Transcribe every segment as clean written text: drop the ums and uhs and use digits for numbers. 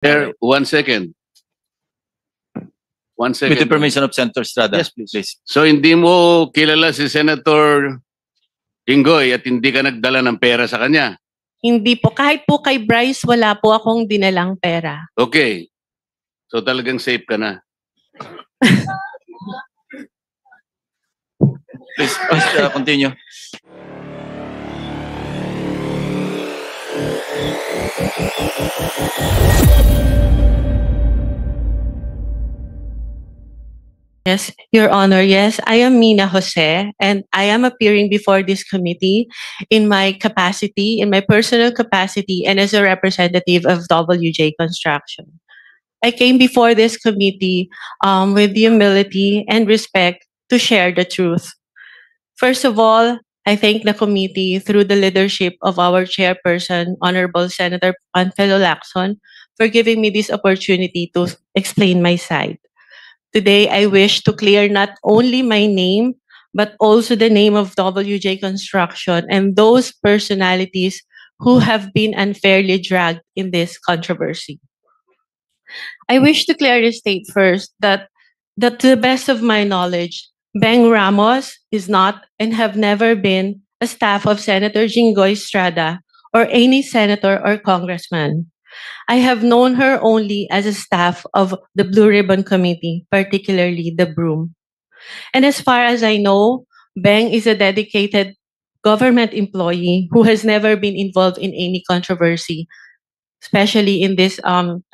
There, 1 second. 1 With the second. permission of Senator Estrada. Yes, please. So hindi mo kilala si Senator Jinggoy at hindi ka nagdala ng pera sa kanya. Hindi po. Kahit po kay Bryce, wala po akong dinalang pera. Okay. So talagang safe ka na. Please, continue. Yes, Your Honor. Yes, I am Mina Jose, and I am appearing before this committee in my capacity, in my personal capacity, and as a representative of WJ Construction. I came before this committee with the humility and respect to share the truth. First of all, I thank the committee through the leadership of our chairperson, Honorable Senator Panfilo Lacson, for giving me this opportunity to explain my side. Today, I wish to clear not only my name, but also the name of WJ Construction and those personalities who have been unfairly dragged in this controversy. I wish to clearly state first that to the best of my knowledge, Beng Ramos is not and have never been a staff of Senator Jinggoy Estrada or any senator or congressman. I have known her only as a staff of the Blue Ribbon Committee, particularly the Broom. And as far as I know, Beng is a dedicated government employee who has never been involved in any controversy, especially in this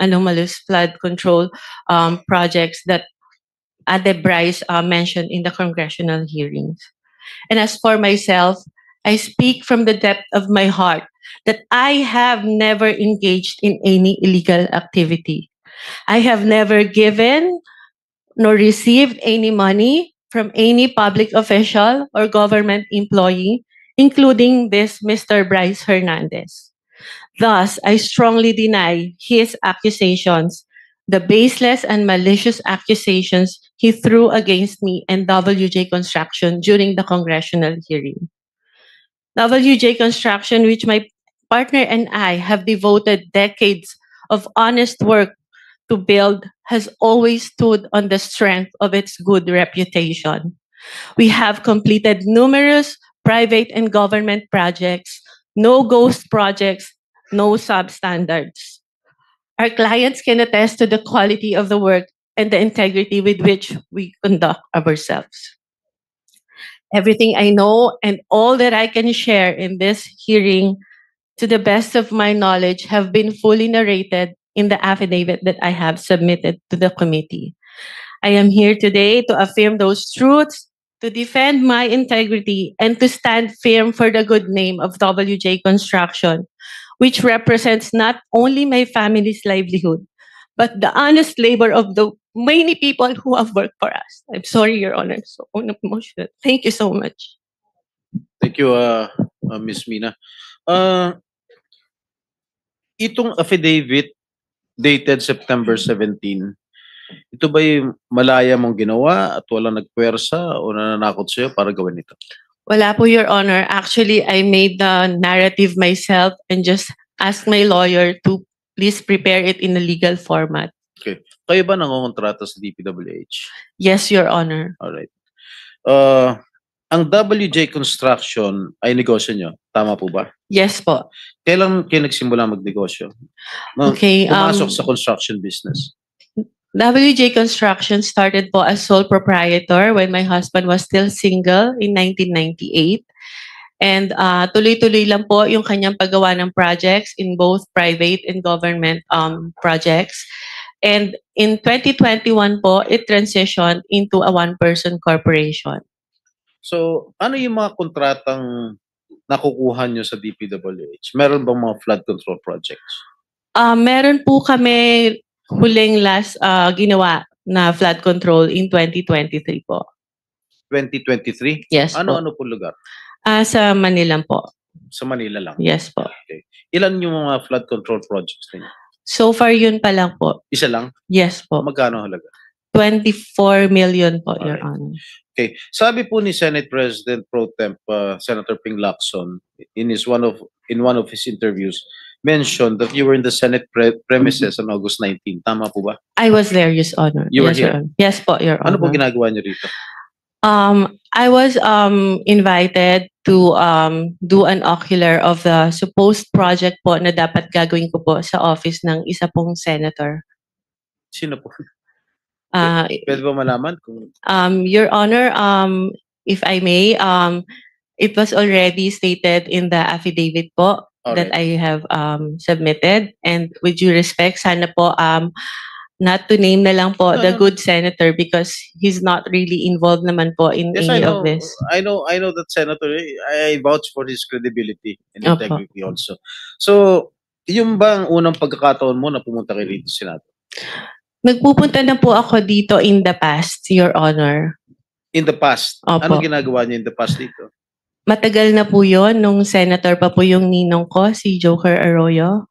anomalous flood control projects that Ade Bryce mentioned in the congressional hearings. And as for myself, I speak from the depth of my heart that I have never engaged in any illegal activity. I have never given nor received any money from any public official or government employee, including this Mr. Bryce Hernandez. Thus, I strongly deny his accusations, the baseless and malicious accusations he threw against me and WJ Construction during the congressional hearing. WJ Construction, which my partner and I have devoted decades of honest work to build, has always stood on the strength of its good reputation. We have completed numerous private and government projects, no ghost projects, no substandards. Our clients can attest to the quality of the work and the integrity with which we conduct ourselves. Everything I know and all that I can share in this hearing, to the best of my knowledge, have been fully narrated in the affidavit that I have submitted to the committee. I am here today to affirm those truths, to defend my integrity, and to stand firm for the good name of WJ Construction, which represents not only my family's livelihood, but the honest labor of the many people who have worked for us. I'm sorry, Your Honor. So emotional. Thank you so much. Thank you, Ms. Mina. Itong affidavit dated September 17, ito ba'y malaya mong ginawa at walang nagpwersa o nananakot sa'yo para gawin ito? Wala po, Your Honor. Actually, I made the narrative myself and just asked my lawyer to please prepare it in a legal format. Okay. Kayo ba nangongontrata sa DPWH? Yes, Your Honor. Alright. Ang WJ Construction ay negosyo nyo. Tama po ba? Yes po. Kailan kayo nagsimula magnegosyo? Okay, Pumasok sa construction business. WJ Construction started po as sole proprietor when my husband was still single in 1998. And tuloy-tuloy lang po yung kanyang paggawa ng projects in both private and government projects. And in 2021 po, it transitioned into a one-person corporation. So, ano yung mga kontratang nakukuha nyo sa DPWH? Meron bang mga flood control projects? Meron po kami huling last ginawa na flood control in 2023 po. 2023? Yes po. Ano po lugar? Sa Manila po. Sa Manila lang? Yes po. Okay. Ilan yung mga flood control projects ninyo? So far yun pa lang po. Isa lang? Yes po. Magkano halaga? 24 million po, Your Alright. Honor. Okay. Sabi po ni Senate President Pro Temp Senator Ping Lacson in one of his interviews, mentioned that you were in the Senate premises on August 19. Tama po ba? I was there, Your Honor. You were Yes, Your here? Honor. Yes po, Your Ano po Honor. ginagawa niyo rito? I was invited to do an ocular of the supposed project po na dapat gagawin ko po sa office ng isa pong senator. Sino po? Uh, Pwede ba malaman kung Your Honor, if I may, it was already stated in the affidavit po that I have submitted, and with due respect, sana po not to name na lang po No, the no. good senator because he's not really involved naman po in Yes, I any know. of this. I know that Senator. I vouch for his credibility and Opo. integrity also. So, yung ba ang unang pagkakataon mo na pumunta kay rito Senato? Nagpupunta na po ako dito in the past, Your Honor. In the past, Opo. anong ginagawa niyo in the past dito? Matagal na po yon nung senator pa po yung ninong ko, si Joker Arroyo.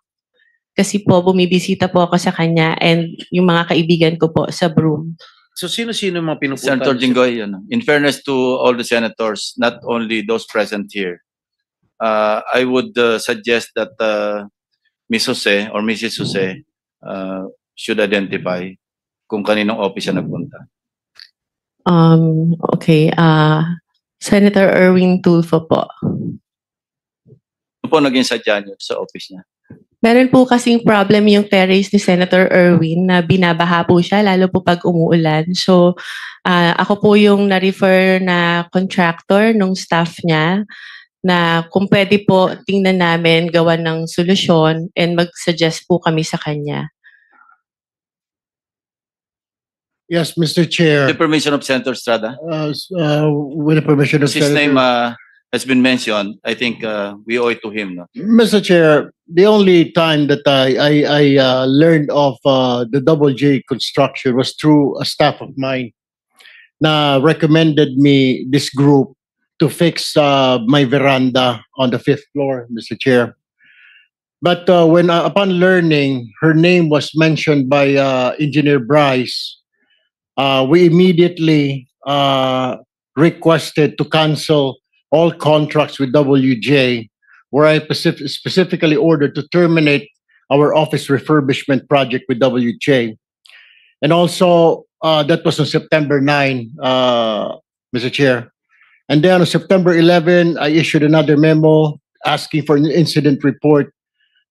Kasi po, bumibisita po ako sa kanya and yung mga kaibigan ko po sa Broome. So, sino-sino yung mga pinupunta? Senator niyo? Jinggoy, in fairness to all the senators, not only those present here, I would suggest that Ms. Jose or Mrs. Jose should identify kung kaninong office siya nagpunta. Okay, Senator Erwin Tulfo po. Ano po naging sadya niyo sa office niya? Meron po kasing problem yung terrace ni Senator Erwin na binabaha po siya, lalo po pag umuulan. So, ako po yung na-refer na contractor nung staff niya na kung pwede po tingnan namin gawa ng solusyon and mag-suggest po kami sa kanya. Yes, Mr. Chair. The permission of Senator Estrada? With the permission of His name Senator. has been mentioned. I think we owe it to him. No? Mr. Chair, the only time that I learned of the Double J construction was through a staff of mine na recommended me this group to fix my veranda on the 5th floor, Mr. Chair. But when upon learning her name was mentioned by Engineer Bryce, we immediately requested to cancel all contracts with WJ, where I specifically ordered to terminate our office refurbishment project with WJ. And also, that was on September 9, Mr. Chair. And then on September 11, I issued another memo asking for an incident report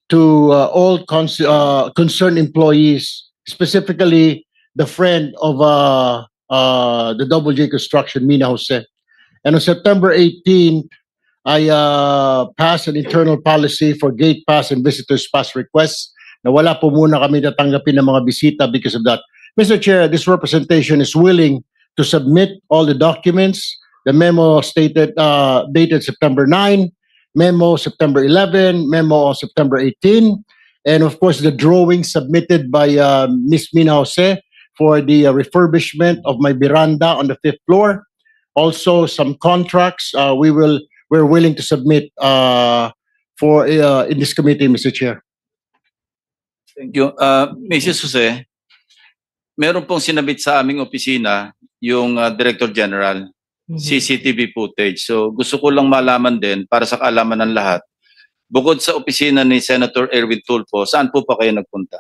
to all concerned employees, specifically the friend of the Double J Construction, Mina Jose. And on September 18, I passed an internal policy for gate pass and visitors pass requests na wala po muna kami tatanggapin ng mga bisita because of that. Mr. Chair, this representation is willing to submit all the documents. The memo stated dated September 9, memo September 11, memo on September 18, and of course the drawing submitted by Ms. Mina Jose for the refurbishment of my veranda on the 5th floor. Also, some contracts we're willing to submit for in this committee, Mr. Chair. Thank you. Mrs. Jose, meron pong sinabit sa aming opisina yung Director General, CCTV footage. So gusto ko lang malaman din para sa kaalaman ng lahat. Bukod sa opisina ni Senator Erwin Tulfo, saan po pa kayo nagpunta?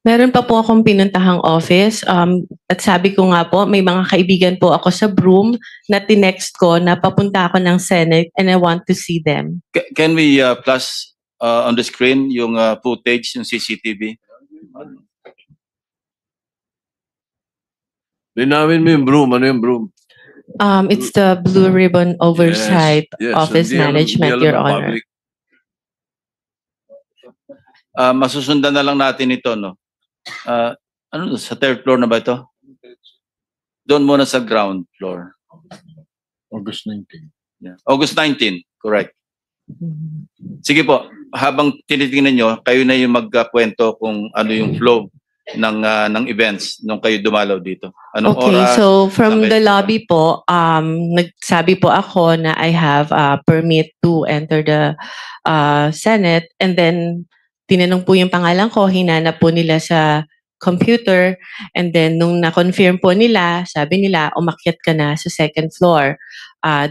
Meron pa po akong pinuntahang office at sabi ko nga po, may mga kaibigan po ako sa Broome na tinext ko na papunta ako ng Senate and I want to see them. Can we flash on the screen yung footage, yung CCTV? Linawin mo yung broom. Ano yung broom? It's the Blue Ribbon Oversight Yes, Office hindi alam- Management, hindi alam Your ng Honor. public. Masusundan na lang natin ito, no? Ano, sa third floor na ba ito? Doon muna sa ground floor. August 19. Yeah. August 19, correct. Sige po, habang tinitingnan nyo, kayo na yung magkwento kung ano yung flow ng events nung kayo dumalaw dito. Anong Okay, oras? so from Saan the kayo lobby po, nagsabi po ako na I have a permit to enter the Senate, and then tinanong po yung pangalan ko, hinanap po nila sa computer, and then nung na-confirm po nila, sabi nila, umakyat ka na sa second floor,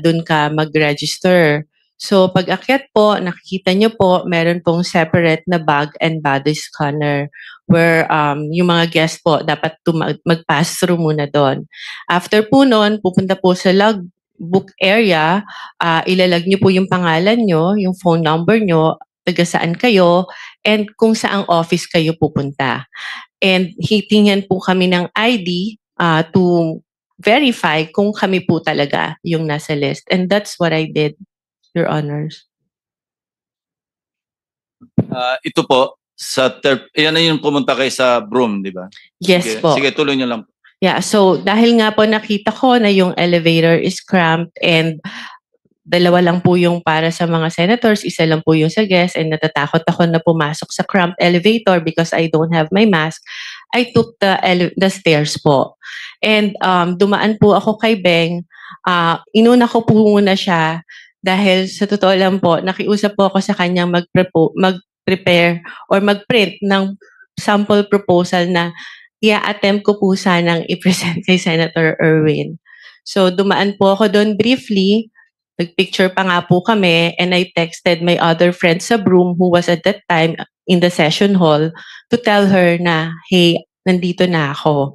doon ka mag-register. So pag akyat po, nakikita nyo po, meron pong separate na bag and body scanner where yung mga guests po dapat mag-pass through muna doon. After po noon, pupunta po sa logbook area, ilalag nyo po yung pangalan nyo, yung phone number nyo, taga saan kayo, and kung saang office kayo pupunta. And hitingnan po kami ng ID to verify kung kami po talaga yung nasa list. And that's what I did, Your Honors. Ito po, yan na yung pumunta kayo sa Broome, di ba? Yes Sige, po. sige, tuloy nyo lang. Yeah, so dahil nga po nakita ko na yung elevator is cramped and dalawa lang po yung para sa mga senators, isa lang po yung sa guests, and natatakot ako na pumasok sa cramped elevator because I don't have my mask, I took the stairs po. And dumaan po ako kay Beng, inuna ko po muna siya dahil sa totoo lang po, nakiusap po ako sa kanyang mag-prepare or mag-print ng sample proposal na i-attempt ko po sanang i-present kay Senator Erwin. So dumaan po ako doon briefly, nagpicture pa nga po kami, and I texted my other friend sa Broome who was at that time in the session hall to tell her na, hey, nandito na ako.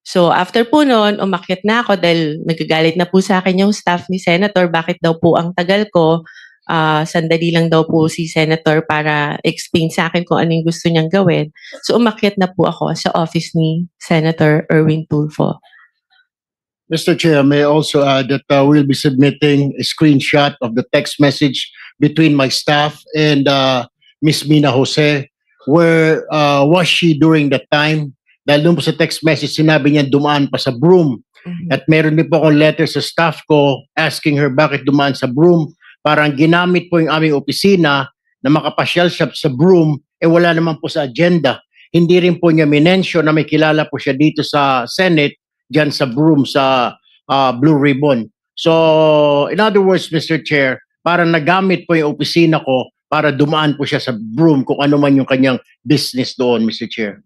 So after po noon, umakyat na ako dahil nagagalit na po sa akin yung staff ni Senator, bakit daw po ang tagal ko. Sandali lang daw po si Senator para explain sa akin kung ano yung gusto niyang gawin. So umakyat na po ako sa office ni Senator Erwin Tulfo. Mr. Chair, may I also add that we'll be submitting a screenshot of the text message between my staff and Miss Mina Jose. Where was she during that time? Dahil doon po sa text message, sinabi niya dumaan pa sa Broome. At meron din po akong letter sa staff ko asking her bakit dumaan sa Broome. Parang ginamit po yung aming opisina na makapasyal siya sa Broome, wala naman po sa agenda. Hindi rin po niya minensyon na may kilala po siya dito sa Senate, dyan sa Broome, sa Blue Ribbon. So, in other words, Mr. Chair, parang nagamit po yung opisina ko para dumaan po siya sa Broome kung ano man yung kanyang business doon, Mr. Chair.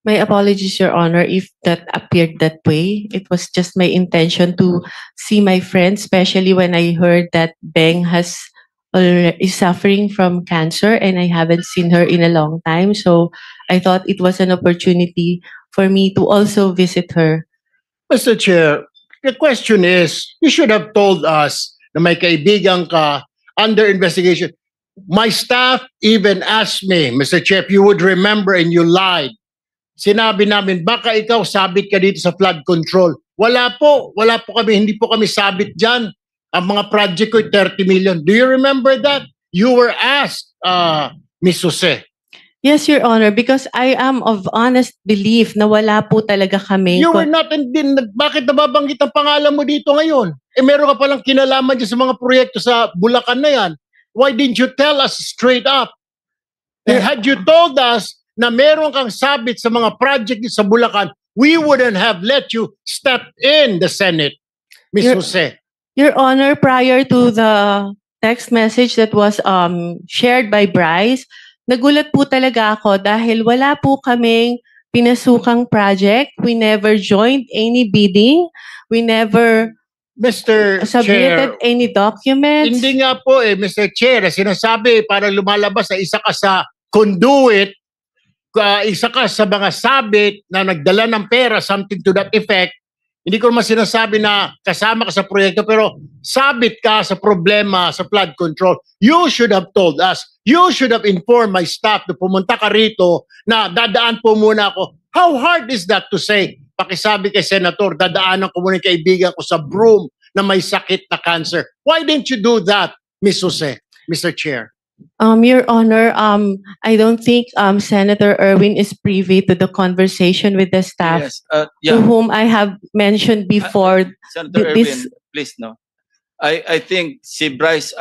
My apologies, Your Honor, if that appeared that way. It was just my intention to see my friend, especially when I heard that Beng is suffering from cancer and I haven't seen her in a long time. So I thought it was an opportunity for me to also visit her. Mr. Chair, the question is, you should have told us na may kaibigan ka under investigation. My staff even asked me, Mr. Chair, if you would remember and you lied. Sinabi namin, baka ikaw sabit ka dito sa flood control. Wala po kami, hindi po kami sabit dyan. Ang mga project ko, 30 million. Do you remember that? You were asked, Ms. Jose. Yes, Your Honor, because I am of honest belief na wala po talaga kami. You were not, bakit nababanggit ang pangalan mo dito ngayon? Meron ka palang kinalaman dyan sa mga proyekto sa Bulacan na yan. Why didn't you tell us straight up? Had you told us na meron kang sabit sa mga project sa Bulacan, we wouldn't have let you step in the Senate, Ms. Jose. Your Honor, prior to the text message that was shared by Bryce, nagulat po talaga ako dahil wala po kaming pinasukang project. We never joined any bidding. We never submitted any documents. Hindi nga po Mr. Chair, sinasabi para lumalabas na isa ka sa conduit, isa ka sa mga sabit na nagdala ng pera, something to that effect. Hindi ko naman sinasabi na kasama ka sa proyekto, pero sabit ka sa problema sa flood control. You should have told us. You should have informed my staff na pumunta ka rito na dadaan po muna ako. How hard is that to say? Pakisabi kay Senator, dadaanan ko muna yung kaibigan ko sa Broome na may sakit na cancer. Why didn't you do that, Ms. Jose, Mr. Chair? Your Honor, I don't think Senator Erwin is privy to the conversation with the staff to whom I have mentioned before. Senator Erwin, please no. I think si Bryce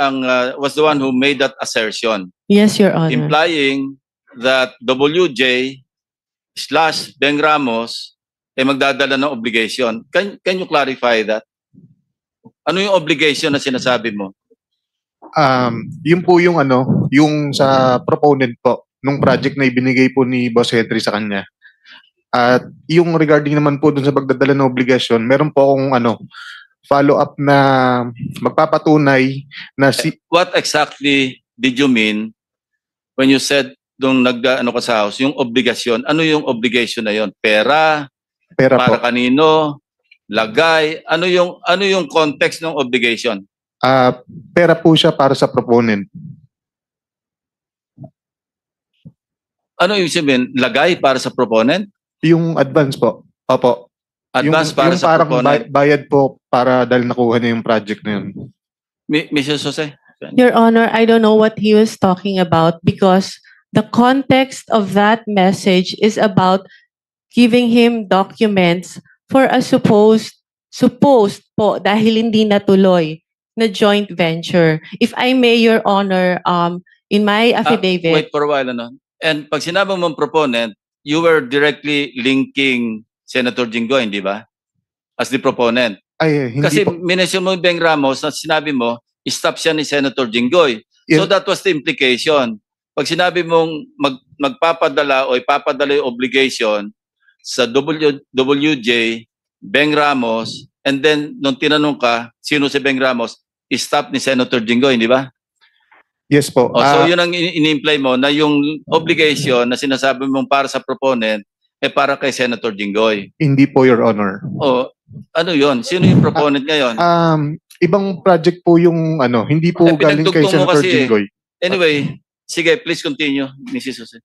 was the one who made that assertion. Yes, Your Honor. Implying that WJ/Beng Ramos magdadala ng obligation. Can you clarify that? Ano yung obligation na sinasabi mo? Yun po yung yung sa proponent po nung project na ibinigay po ni Boss Henry sa kanya. At yung regarding naman po dun sa pagdadala ng obligasyon, meron po akong follow-up na magpapatunay na si What exactly did you mean when you said nung ano ka sa house, yung obligasyon? Ano yung obligation na yon? Pera, pera po. para kanino, lagay, ano yung context ng obligation? Pera po siya para sa proponent. Ano yung sabihin? Lagay para sa proponent? Yung advance po. Opo. Advance yung, para yung sa parang proponent? bayad po para dahil nakuha niya yung project na yun. Mrs. Jose? Your Honor, I don't know what he was talking about because the context of that message is about giving him documents for a supposed po dahil hindi natuloy na joint venture. If I may, Your Honor, in my affidavit, Wait for a while, ano? And pag sinabi mong proponent, you were directly linking Senator Jinggoy, di ba? As the proponent. Ay, hindi Kasi po. minention mo yung Beng Ramos na sinabi mo, stop siya ni Senator Jinggoy. So Yes. that was the implication. Pag sinabi mong magpapadala o ipapadala yung obligation sa WJ, Beng Ramos, and then nung tinanong ka, sino si Beng Ramos, stop ni Senator Jinggoy, di ba? Yes po. So yun ang in-imply mo na yung obligation na sinasabi mong para sa proponent para kay Senator Jinggoy. Hindi po, Your Honor. O ano yun? Sino yung proponent ngayon? Ibang project po yung ano, hindi po galing kay pinagdugtong mo Senator kasi eh. Jinggoy. Anyway, sige, please continue, Mrs. Jose.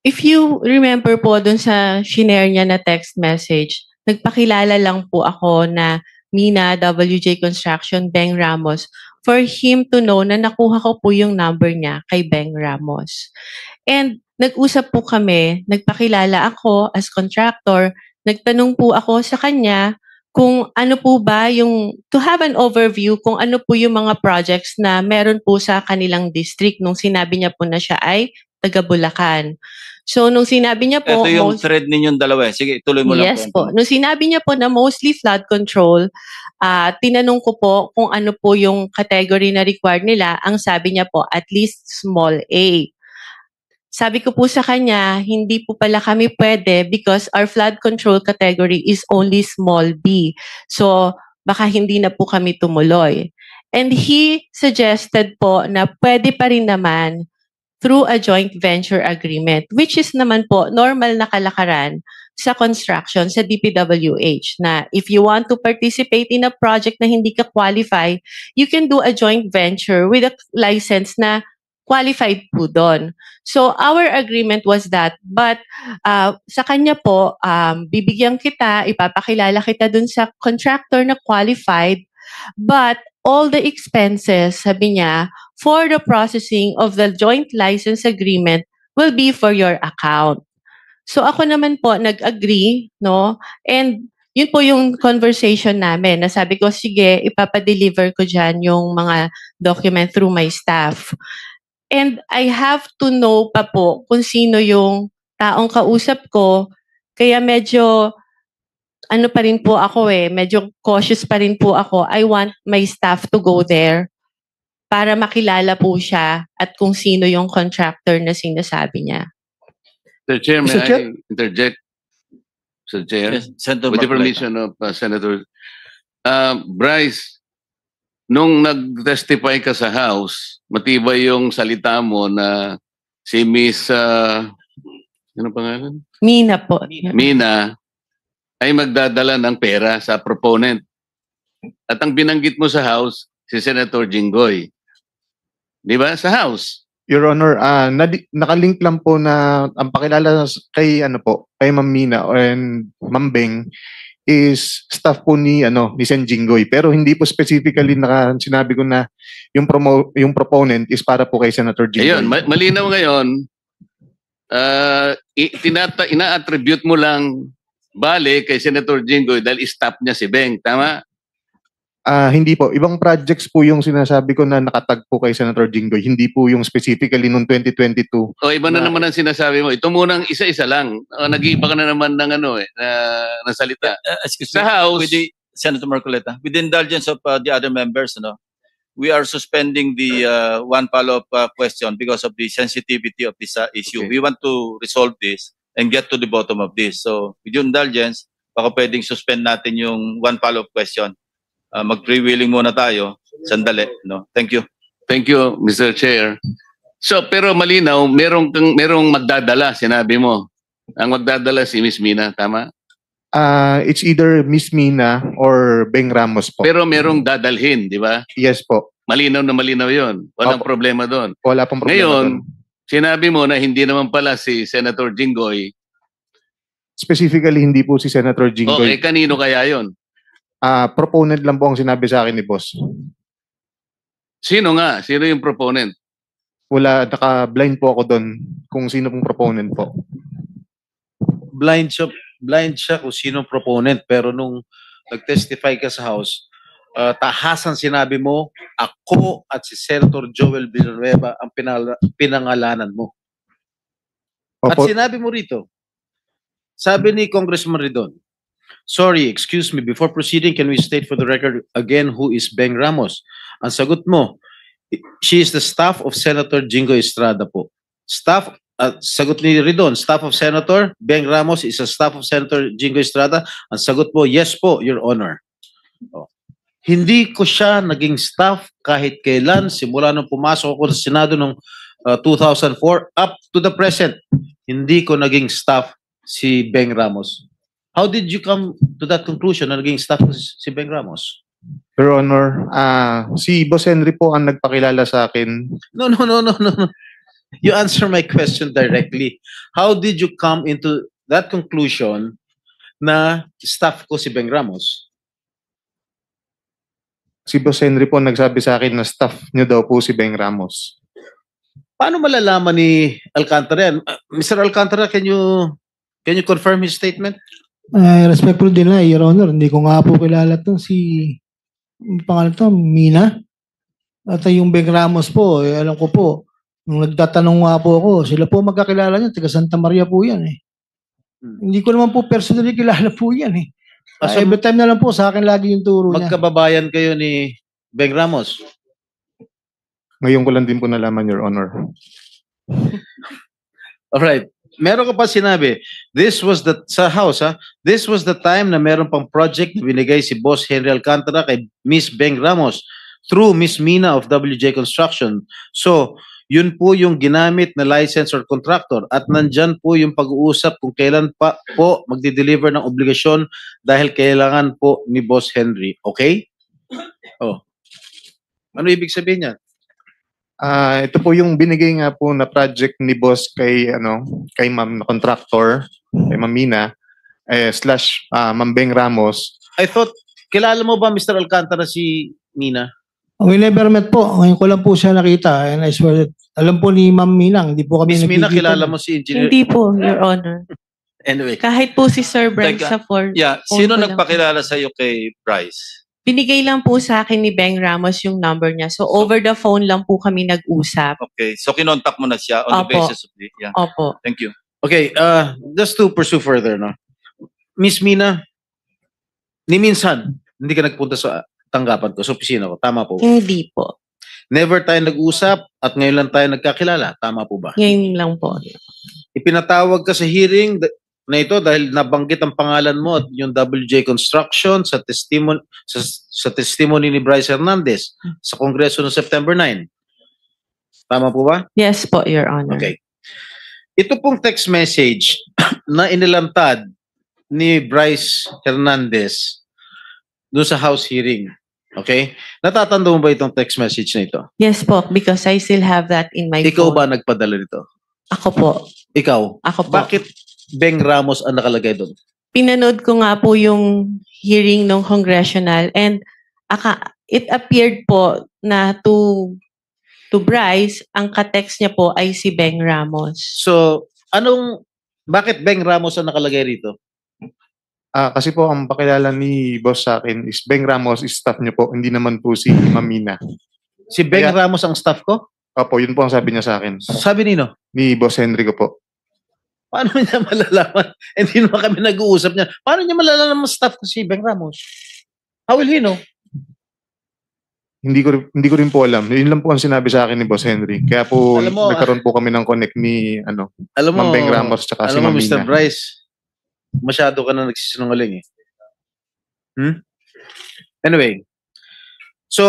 if you remember po dun sa shinare niya na text message, nagpakilala lang po ako na Mina, WJ Construction, Beng Ramos, for him to know na nakuha ko po yung number niya kay Beng Ramos. And nag-usap po kami, nagpakilala ako as contractor, nagtanong po ako sa kanya kung ano po ba yung, to have an overview kung ano po yung mga projects na meron po sa kanilang district nung sinabi niya po na siya ay taga Bulacan. So, nung sinabi niya po... Ito yung thread ninyong dalawa. Sige, ituloy mo lang. Yes po. Nung sinabi niya po na mostly flood control, tinanong ko po kung ano po yung category na required nila. Ang sabi niya po, at least small A. Sabi ko po sa kanya, hindi po pala kami pwede because our flood control category is only small B. So, baka hindi na po kami tumuloy. And he suggested po na pwede pa rin naman through a joint venture agreement, which is naman po normal na kalakaran sa construction, sa DPWH, na if you want to participate in a project na hindi ka qualify, you can do a joint venture with a license na qualified po doon. So our agreement was that, but sa kanya po, bibigyan kita, ipapakilala kita dun sa contractor na qualified, but all the expenses, sabi niya, for the processing of the joint license agreement will be for your account. So ako naman po nag-agree, no? And yun po yung conversation namin. Nasabi ko, sige, ipapadeliver ko dyan yung mga document through my staff. And I have to know pa po kung sino yung taong kausap ko. Kaya medyo ano pa rin po ako medyo cautious pa rin po ako. I want my staff to go there para makilala po siya at kung sino yung contractor na sinasabi niya. Mr. Chair, may Mr. Chair? I interject? Mr. Chair, Yes, Senator with the Marcoleta. permission of Senator Bryce, nung nag-testify ka sa House, matibay yung salita mo na si Miss, ano pangalan? Mina po. Mina, ay magdadala ng pera sa proponent. At ang binanggit mo sa House, si Senator Jinggoy. Di ba? Sa House. Your Honor, nakalink lang po na ang pakilala kay ano po, kay Ma'am Mina and Ma'am Beng is staff po ni Sen Jinggoy, pero hindi po specifically sinabi ko na yung proponent is para po kay Senator Jinggoy. Ayun, malinaw ngayon, ina-attribute mo lang bale kay Senator Jinggoy dahil staff niya si Beng, tama? Hindi po. Ibang projects po yung sinasabi ko na nakatag po kay Senator Jinggoy. Hindi po yung specifically noong 2022. O iba na naman ang sinasabi mo. Ito munang isa-isa lang. Nag-iiba ka na naman ng na salita. Excuse Sa me, House, with the, Senator Marcoleta, with the indulgence of the other members, we are suspending the one follow-up question because of the sensitivity of this issue. Okay. We want to resolve this and get to the bottom of this. So, with your indulgence, baka pwedeng suspend natin yung one follow-up question mag-freewheeling muna tayo. Sandali, no? Thank you. Thank you, Mr. Chair. So, pero malinaw, merong magdadala, sinabi mo. Ang magdadala si Miss Mina, tama? It's either Miss Mina or Beng Ramos po. Pero merong dadalhin, di ba? Yes po. Malinaw na malinaw yon. Walang Opo. problema doon. Wala pong problema Ngayon, doon. sinabi mo na hindi naman pala si Senator Jinggoy. Specifically, hindi po si Senator Okay, Jinggoy. kanino kaya yon? Proponent lang po ang sinabi sa akin ni boss. Sino nga? Sino yung proponent? Wala, naka-blind po ako doon kung sino pong proponent po. Blind siya kung sino proponent, pero nung nag-testify ka sa House, tahasan sinabi mo, ako at si Senator Joel Villanueva ang pinangalanan mo. At Opo, sinabi mo rito, sabi ni Congressman Ridon, sorry, excuse me, before proceeding, can we state for the record again who is Beng Ramos? Ang sagot mo, she is the staff of Senator Jingo Estrada po. Sagot ni Ridon, staff of Senator Beng Ramos is a staff of Senator Jingo Estrada. Ang sagot mo, yes po, Your Honor. Oh. Hindi ko siya naging staff kahit kailan, simula nung pumasok ako sa Senado noong 2004 up to the present. Hindi ko naging staff si Beng Ramos. How did you come to that conclusion na naging staff ko si Beng Ramos? Your Honor, si Boss Henry po ang nagpakilala sa akin. No. You answer my question directly. How did you come into that conclusion na staff ko si Beng Ramos? Si Boss Henry po nagsabi sa akin na staff niyo daw po si Beng Ramos. Paano malalaman ni Alcantara yan? Mr. Alcantara, can you confirm his statement? Respectful din na, Your Honor. Hindi ko nga po kilala itong pangalan to, Mina. At yung Beng Ramos po, alam ko po, nung nagtatanong nga po ako, sila po magkakilala niya, taga Santa Maria po yan eh. Hindi ko naman po personally kilala po yan eh. So, Every time na lang po, sa akin lagi yung turo niya. magkababayan kayo ni Beng Ramos. Ngayon ko lang din po nalaman, Your Honor. Alright. Meron ka pa sinabi, sa House, this was the time na meron pang project na binigay si Boss Henry Alcantara kay Miss Beng Ramos through Miss Mina of WJ Construction. So, yun po yung ginamit na license or contractor at nandyan po yung pag-uusap kung kailan pa po magdi-deliver ng obligasyon dahil kailangan po ni Boss Henry. Okay? Oh. Ano ibig sabihin niya? Ito po yung binigay nga po na project ni boss kay ma'am na contractor, kay Ma'am Mina, slash Ma'am Beng Ramos. I thought, kilala mo ba Mr. Alcantara si Mina? We never met po. Ngayon ko lang po siya nakita. And I swear, alam po ni Ma'am Minang, hindi po kami Miss Mina, nagkikita. kilala mo si Engineer? Hindi po, Your Honor. Anyway. Kahit po si Sir Bryce Teka, sa phone Yeah, phone sino ko lang. nagpakilala sa iyo kay Bryce? Binigay lang po sa akin ni Beng Ramos yung number niya. So, over the phone lang po kami nag-usap. Okay, so kinontak mo na siya on the Opo. basis of Opo. Thank you. Okay, just to pursue further, no? Miss Mina, ni minsan, hindi ka nagpunta sa tanggapan ko, sa opisina ko. Tama po. Hindi po. Never tayo nag-usap at ngayon lang tayo nagkakilala. Tama po ba? Ngayon lang po. Ipinatawag ka sa hearing na ito dahil nabanggit ang pangalan mo at yung WJ Construction sa testimony ni Bryce Hernandez sa Kongreso noong September 9. Tama po ba? Yes po, Your Honor. Okay. Ito pong text message na inilantad ni Bryce Hernandez doon sa House hearing. Okay? Natatanda mo ba itong text message na ito? Yes po, because I still have that in my Ikaw phone. ba nagpadala nito? Ako po. Ikaw? Ako po. Bakit Beng Ramos ang nakalagay doon? Pinanood ko nga po yung hearing ng congressional and it appeared po na to Bryce, ang ka-text niya po ay si Beng Ramos. So, bakit Beng Ramos ang nakalagay rito? Kasi po ang pakilala ni boss sa akin is Beng Ramos is staff niyo po, hindi naman po si Ma'am Mina. Si Beng Kaya- Ramos ang staff ko? Opo, yun po ang sabi niya sa akin. Sabi nino? Ni Boss Henry ko po. Paano niya malalaman? Hindi naman kami nag-uusap niya. Paano niya malalaman staff ko si Beng Ramos? How will he know? Hindi ko rin po alam. Yun lang po ang sinabi sa akin ni Boss Henry. Kaya po Alam mo, nagkaroon po kami ng connect ni Alam mo, Ma'am Beng Ramos tsaka si alam mo, Ma'am Mr. Mina. Bryce, masyado ka na nagsisinungaling eh. Anyway, So,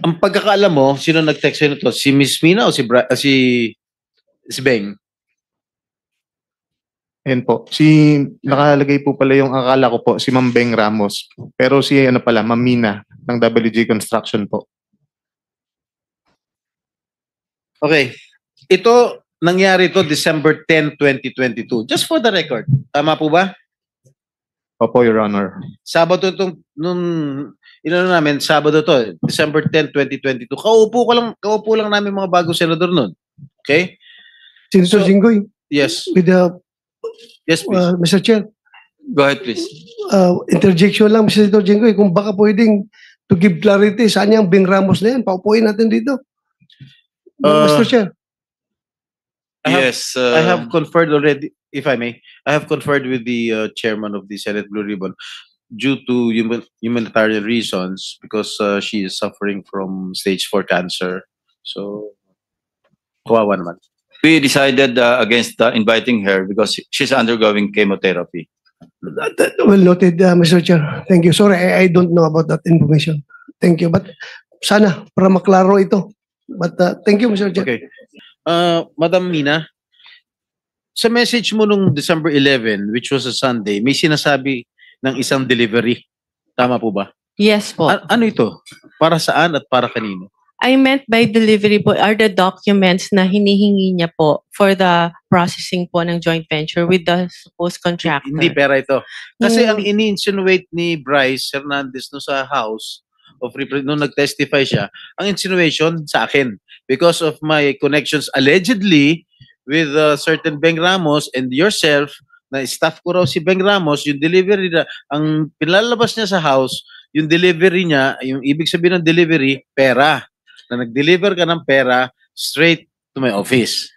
ang pagkakaalam mo, sino nag-text sa'yo nito? Si Miss Mina o si Beng? Ayan po. Nakalagay po pala yung akala ko po, si Ma'am Beng Ramos. Pero si ano pala, Ma'am Mina ng WG Construction po. Okay. Ito, nangyari to December 10, 2022. Just for the record. Tama po ba? Opo, Your Honor. Sabado itong, namin, Sabado to, December 10, 2022. Kaupo lang namin mga bagong senador nun. Okay? Senator So- Jinggoy, Yes. with the Yes, please. Mr. Chair, Go ahead, please. interjection lang, Mr. Senator Jinggoy, kung baka pwedeng to give clarity, saan yung Beng Ramos na yan? Paupuin natin dito. Mr. Chair. I have conferred already, if I may, I have conferred with the chairman of the Senate Blue Ribbon due to humanitarian reasons because she is suffering from stage 4 cancer. So, kawawa naman. We decided against inviting her because she's undergoing chemotherapy. Well noted, Mr. Chair. Thank you. Sorry, I don't know about that information. Thank you. But sana, para maklaro ito. But thank you, Mr. Chair. Okay. Madam Mina, sa message mo nung December 11, which was a Sunday, may sinasabi ng isang delivery. Tama po ba? Yes po. Ano ito? Para saan at para kanino? I meant by delivery po are the documents na hinihingi niya po for the processing po ng joint venture with the supposed contractor. Hindi pera ito. Kasi ang Hmm. ini-insinuate ni Bryce Hernandez no sa House of nung nag-testify siya, ang insinuation sa akin because of my connections allegedly with certain Beng Ramos and yourself na staff ko raw si Beng Ramos, yung delivery na, ang pinalabas niya sa House, yung delivery niya, yung ibig sabihin ng delivery, pera. Na nag-deliver ka ng pera straight to my office.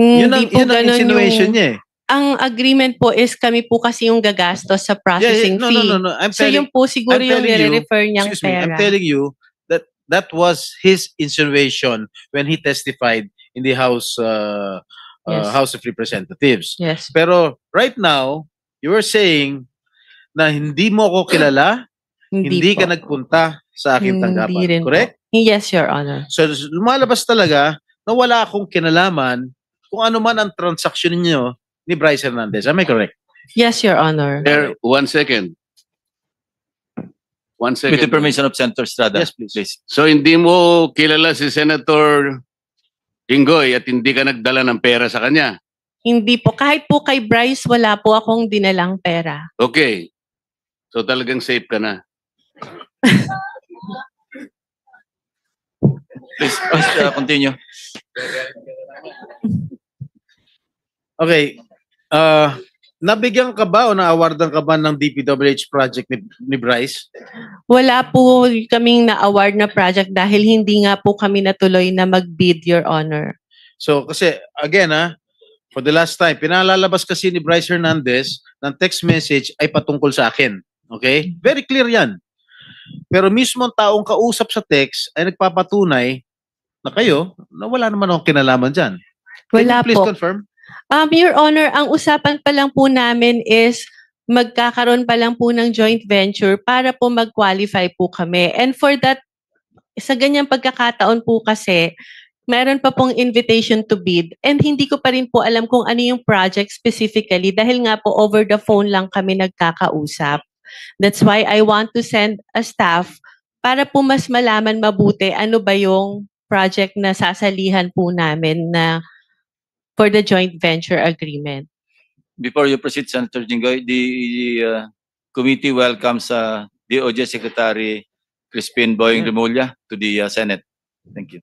Yun ang ganun insinuation yung- niya eh. Ang agreement po is kami po kasi yung gagastos sa processing No, fee. no. So yung po siguro I'm yung telling you, nire-refer niyang excuse me, I'm pera. telling you that that was his insinuation when he testified in the House Yes. House of Representatives. Yes. Pero right now, you were saying na hindi mo ako kilala, hindi ka po. nagpunta sa aking Hindi tanggapan. rin Correct? po. Yes, Your Honor. So lumalabas talaga na wala akong kinalaman kung ano man ang transaksyon niyo ni Bryce Hernandez. Am I correct? Yes, Your Honor. There, 1 second. 1 With second. the permission of Senator Estrada. Yes, please. So hindi mo kilala si Senator Jinggoy at hindi ka nagdala ng pera sa kanya. Hindi po. Kahit po kay Bryce, wala po akong dinalang pera. Okay. So talagang safe ka na. Please, continue. Okay. Nabigyan ka ba o na-awardan ka ba ng DPWH project ni Bryce? Wala po kaming na-award na project dahil hindi nga po kami natuloy na mag-bid, Your Honor. So kasi again for the last time, pinalalabas kasi ni Bryce Hernandez ng text message ay patungkol sa akin. Okay? Very clear yan. Pero mismo ang taong kausap sa text ay nagpapatunay na kayo na wala naman akong kinalaman dyan. Can Wala you please po. confirm? Your Honor, ang usapan pa lang po namin is magkakaroon pa lang po ng joint venture para po mag-qualify po kami. And for that, sa ganyang pagkakataon po kasi, meron pa pong invitation to bid and hindi ko pa rin po alam kung ano yung project specifically dahil nga po over the phone lang kami nagkakausap. That's why I want to send a staff para po mas malaman mabuti ano ba yung project na sasalihan po namin na for the joint venture agreement. Before you proceed, Senator Jinggoy, the committee welcomes DOJ Secretary Crispin Boying Remulla to the Senate. Thank you.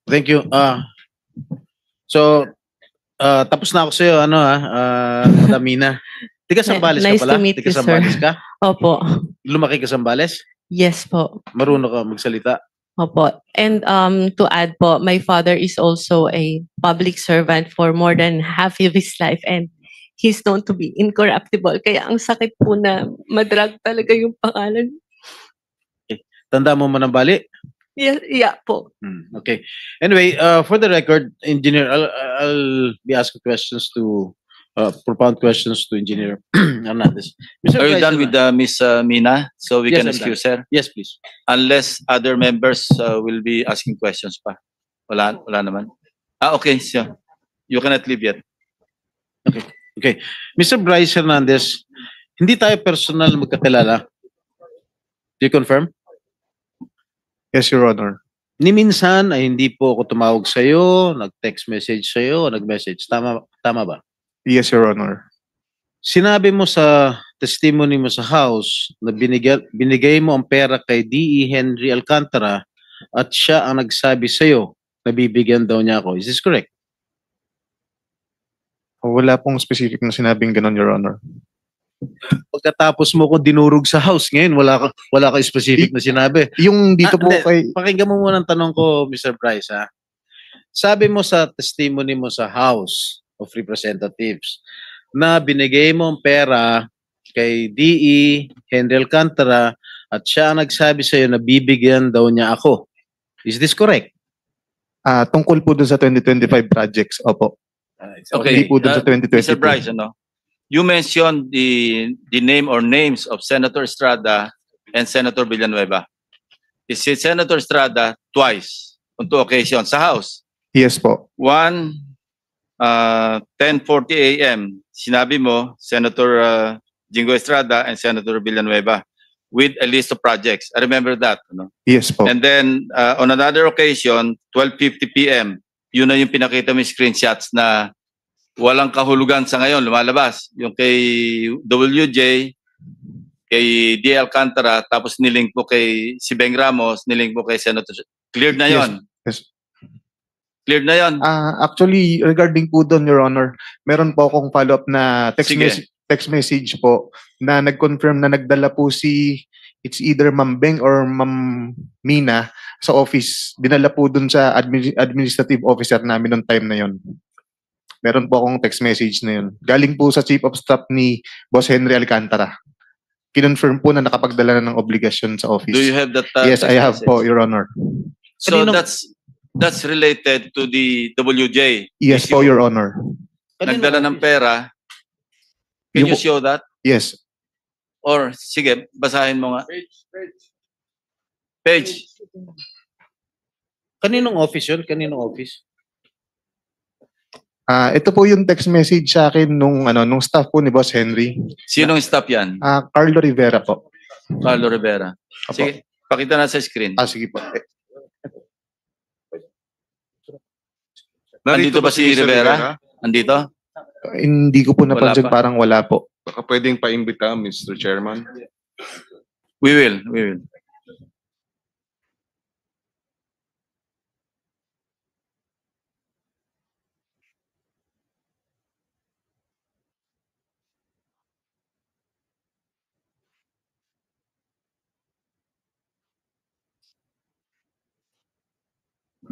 Thank you. So, tapos na ako sa'yo, Madam Mina. Tiga Sambales Nice ka pala? to meet Tiga you, sir. Sambales ka? Opo. Lumaki ka Sambales? Yes po. Marunong ka magsalita? Opo. And to add po, my father is also a public servant for more than half of his life and he's known to be incorruptible. Kaya ang sakit po na madrag talaga yung pangalan. Tanda mo Manambali? Yeah po. Okay. Anyway, for the record, Engineer, I'll be asking questions to propound questions to Engineer Hernandez. Mr. Are you Bryce done with Miss Mina? So we Yes, can I'm done. excuse her? Yes, please. Unless other members will be asking questions pa. Wala naman. Okay, so you cannot leave yet. Mr. Bryce Hernandez, hindi tayo personal magkakilala. Do you confirm? Yes, Your Honor. Ni minsan ay hindi po ako tumawag sa iyo, nag-text message sa iyo, nag-message. Tama ba? Yes, Your Honor. Sinabi mo sa testimony mo sa house na binigay mo ang pera kay D.E. Henry Alcantara at siya ang nagsabi sa iyo na bibigyan daw niya ako. Is this correct? Wala pong specific na sinabing ganon, Your Honor. Pagkatapos mo ko dinurog sa house, ngayon wala ka specific na sinabi. Yung dito po Hindi. kay... Pakinggan mo muna ang tanong ko, Mr. Bryce, ha? Sabi mo sa testimony mo sa House of Representatives na binigay mo ang pera kay D.E. Henry Alcantara at siya ang nagsabi sa iyo na bibigyan daw niya ako. Is this correct? Tungkol po dun sa 2025 projects, opo. Okay, Hindi po dun sa 2022. Mr. Bryce, you mentioned the name or names of Senator Estrada and Senator Villanueva. Is it Senator Estrada twice on two occasions sa House? Yes po. One, 10:40 a.m. Sinabi mo, Senator Jingo Estrada and Senator Villanueva with a list of projects. I remember that. Yes po. And then on another occasion, 12:50 p.m., yun na yung pinakita mo yung screenshots na walang kahulugan sa ngayon, lumalabas. Yung kay WJ, kay D. Alcantara, tapos nilink po kay si Beng Ramos, nilink po kay Senator. Cleared na yon. Yes. Cleared na yon. Actually, regarding po doon, Your Honor, meron po akong follow-up na Sige. text message po na nag-confirm na nagdala po it's either Ma'am Beng or Ma'am Mina sa office. Dinala po doon sa administrative officer namin noong time na yon. Meron po akong text message na yun. Galing po sa Chief of Staff ni Boss Henry Alcantara. Kinonfirm po na nakapagdala na ng obligasyon sa office. Do you have that? Yes, I have po, Your Honor. So Kanino- that's related to the WJ. Yes issue. po, Your Honor. Nagdala ng pera. Can you show that? Yes. Or, sige, basahin mo nga. Page. Kaninong office yun? Kaninong office? Ito po yung text message sa akin nung staff po ni Boss Henry. Sinong staff yan? Carlo Rivera po. Carlo Rivera. Apo. Sige, pakita na sa screen. Sige po. Andito ba si Rivera? Andito? Hindi ko po Wala napansin, pa. parang wala po. Baka pwedeng paimbita, Mr. Chairman. We will.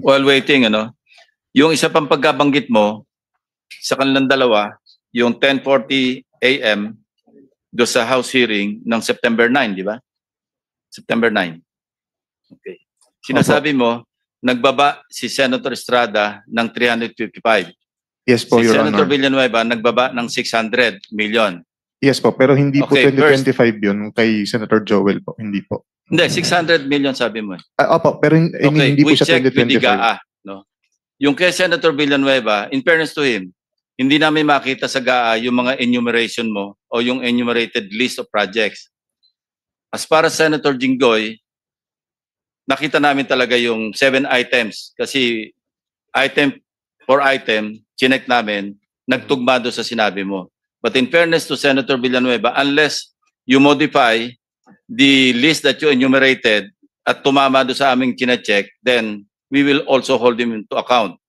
While waiting, yung isa pang pagkabanggit mo sa kanilang dalawa, yung 10:40 a.m. do sa House hearing ng September 9, di ba? September 9. Okay. Sinasabi mo, nagbaba si Senator Estrada ng 355. Yes po, Si Your Senator Honor. Villanueva nagbaba ng 600 million. Yes po, pero hindi po Okay, 2025 yun kay Senator Joel po. Hindi po. Hindi, 600 million sabi mo. Opo, pero Okay, hindi po we siya check with the 2025. GAA. No? Yung kay Senator Villanueva, in fairness to him, hindi namin makita sa GAA yung mga enumeration mo o yung enumerated list of projects. As para Senator Jinggoy, nakita namin talaga yung 7 items kasi item for item, chinek namin, nagtugma doon sa sinabi mo. But in fairness to Senator Villanueva, unless you modify the list that you enumerated at tumama doon sa aming chinecheck, then we will also hold him into account.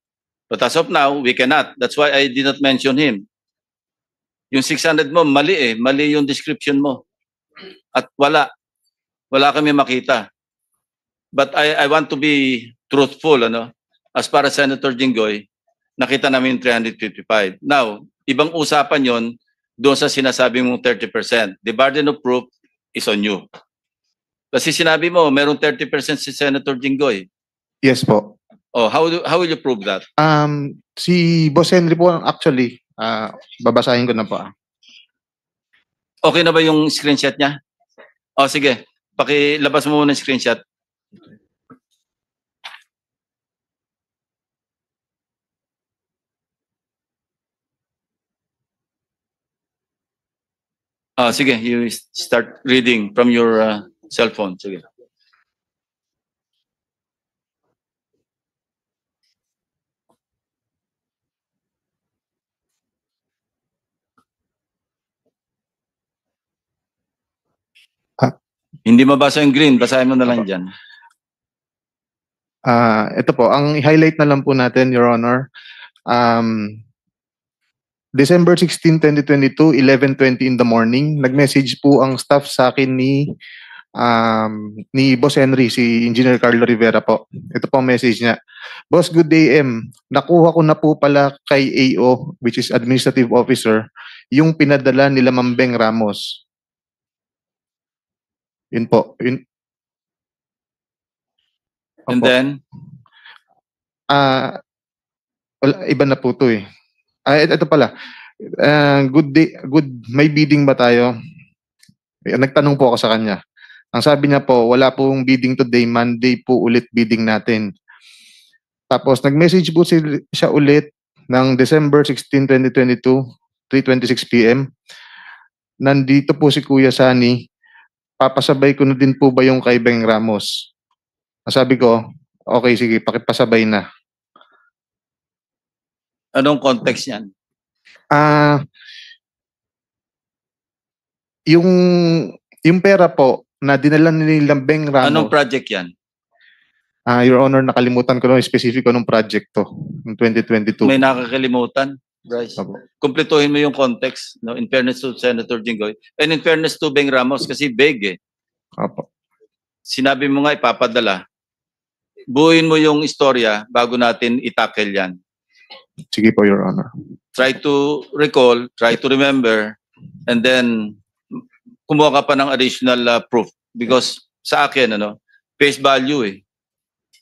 But as of now, we cannot. That's why I did not mention him. Yung 600 mo, mali Mali yung description mo. At wala kami makita. But I want to be truthful, As para Senator Jinggoy, nakita namin 355. Now, ibang usapan yon doon sa sinasabi mong 30%. The burden of proof is on you. Kasi sinabi mo, merong 30% si Senator Jinggoy. Yes po. Oh, how will you prove that? Si Boss Henry po actually, Babasahin ko na po. Okay na ba yung screenshot niya? O sige, pakilabas mo muna yung screenshot. Sige, you start reading from your cell phone. Sige. Hindi mabasa yung green, basahin mo na lang dyan. Ito po, ang highlight na lang po natin, Your Honor. December 16, 2022, 11:20 in the morning, nag-message po ang staff sa akin ni Boss Henry, si Engineer Carlo Rivera po. Ito po ang message niya. Boss, good day, M. Nakuha ko na po pala kay AO, which is Administrative Officer, yung pinadala nila Ma'am Beng Ramos. Yun po. Yun. And Opo. then, Wala, iba na po to eh. Ito pala. Good day, may bidding ba tayo? Nagtanong po ako sa kanya. Ang sabi niya po, wala pong bidding today, Monday po ulit bidding natin. Tapos nag-message po siya ulit ng December 16, 2022, 3:26 PM. Nandito po si Kuya Sani. Papasabay ko na din po ba yung kay Beng Ramos? Ang sabi ko, okay, sige, pakipasabay na. anong context yan? Yung pera po na dinala ni Beng Ramos. Anong project yan? Your Honor, nakalimutan ko na specific anong project to, ng 2022. May nakakalimutan, Bryce. Opo. Kumpletuhin mo yung context, no? In fairness to Senator Jinggoy. And in fairness to Beng Ramos, kasi vague eh. Opo. Sinabi mo nga ipapadala. Buuin mo yung istorya bago natin itackle yan. Sige po, Your Honor. Try to recall, try to remember, and then kumuha ka pa ng additional proof. Because sa akin, face value eh.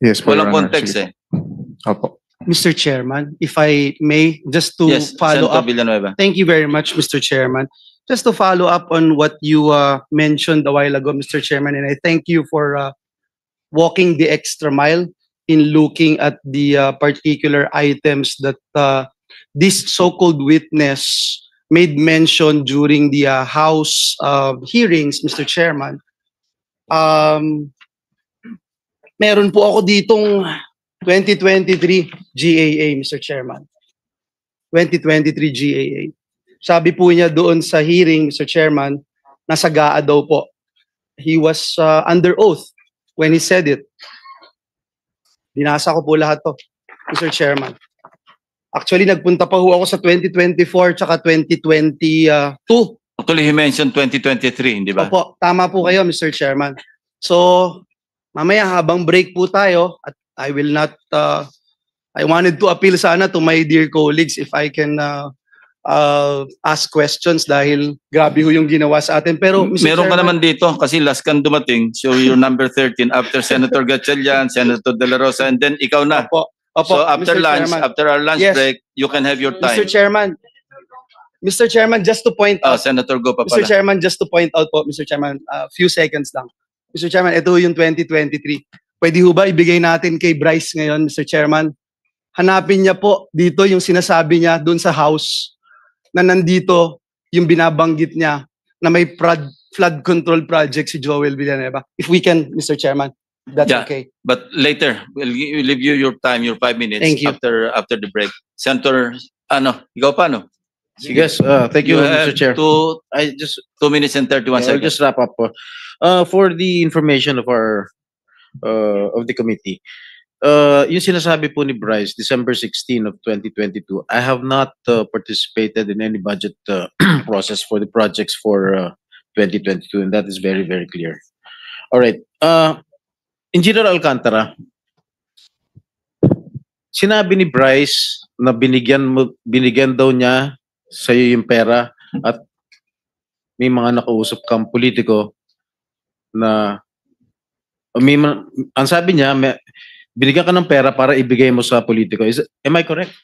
Yes po, Walang Your Honor. context Sige eh. po. Opo. Mr. Chairman, if I may, just to Yes, follow Senator up. Villanueva. Thank you very much, Mr. Chairman. Just to follow up on what you mentioned a while ago, Mr. Chairman, and I thank you for walking the extra mile in looking at the particular items that this so-called witness made mention during the House hearings, Mr. Chairman. Meron po ako ditong 2023 GAA, Mr. Chairman. 2023 GAA. Sabi po niya doon sa hearing, Mr. Chairman, nasa GAA daw po. He was under oath when he said it. Binasa ko po lahat to, Mr. Chairman. Actually, nagpunta pa ho ako sa 2024 tsaka 2022. Actually, he mentioned 2023, hindi ba? Opo, tama po kayo, Mr. Chairman. So, mamaya habang break po tayo, at I will not, I wanted to appeal sana to my dear colleagues if I can ask questions dahil grabe ho yung ginawa sa atin. Pero, Mr. Meron ka Chairman, naman dito kasi last kang dumating. So you're number 13 after Senator Gatchalian, Senator De La Rosa, and then ikaw na. Opo, So after Mr. lunch, Chairman. after our lunch Yes. break, you can have your time. Mr. Chairman, just to point out, Senator, go pa Mr. pala. Chairman, just to point out po, Mr. Chairman, few seconds lang. Mr. Chairman, ito yung 2023. Pwede ho ba ibigay natin kay Bryce ngayon, Mr. Chairman? Hanapin niya po dito yung sinasabi niya doon sa House na nandito yung binabanggit niya na may flood control project si Joel Villanueva. If we can, Mr. Chairman, that's Yeah. okay. But later, we'll leave you your time, your 5 minutes Thank you. after the break. Senator, ikaw pa, no? Yes, thank you, Mr. Chair. I just 2 minutes and 31 I'll seconds. just wrap up for the information of our of the committee. Yung sinasabi po ni Bryce, December 16 of 2022, I have not participated in any budget process for the projects for 2022, and that is very, very clear. All right. Engineer Alcantara, sinabi ni Bryce na binigyan daw niya sa iyo yung pera at may mga nakausap kang politiko na ang sabi niya, binigyan ka ng pera para ibigay mo sa politiko. Am I correct?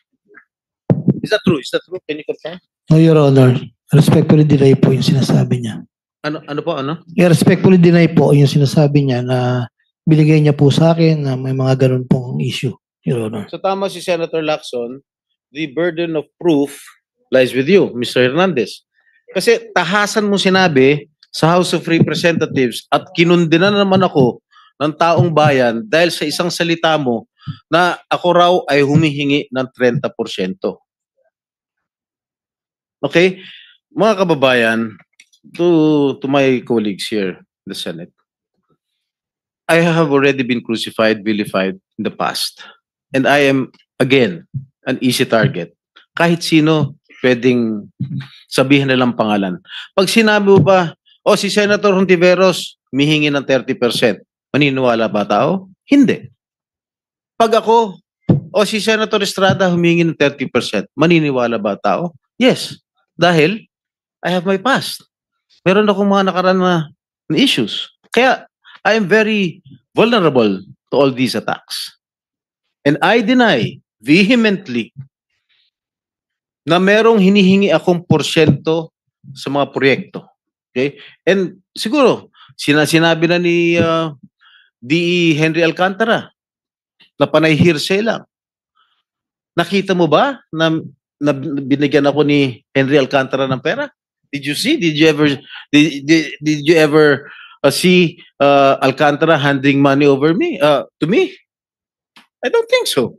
Is that true? Is that true? Can you confirm? No, Your Honor. Respectfully deny po yung sinasabi niya. Ano po, ano? Respectfully deny po yung sinasabi niya na binigay niya po sa akin na may mga ganun pong issue, Your Honor. So tama si Senator Lacson, the burden of proof lies with you, Mr. Hernandez. Kasi tahasan mo sinabi sa House of Representatives at kinundina naman ako ng taong bayan dahil sa isang salita mo na ako raw ay humihingi ng 30%. Okay? Mga kababayan, to my colleagues here in the Senate, I have already been crucified, vilified in the past. And I am, again, an easy target. Kahit sino pwedeng sabihin nilang pangalan. Pag sinabi mo ba, si Senator Hontiveros, humihingi ng 30%, maniniwala ba tao? Hindi. Pag ako, si Senator Estrada humingi ng 30%, maniniwala ba tao? Yes. Dahil, I have my past. Meron akong mga nakaraan na issues. Kaya, I am very vulnerable to all these attacks. And I deny vehemently na merong hinihingi akong porsyento sa mga proyekto. Okay? And siguro, sinabi na ni D.E. Henry Alcantara na panay hearsay lang. Nakita mo ba na binigyan ako ni Henry Alcantara ng pera? Did you see? Did you ever see Alcantara handing money over me to me? I don't think so.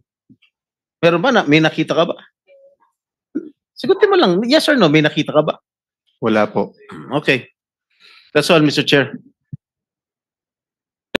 Meron ba may nakita ka ba? Sagutin mo lang, yes or no, may nakita ka ba? Wala po. Okay. That's all, Mr. Chair.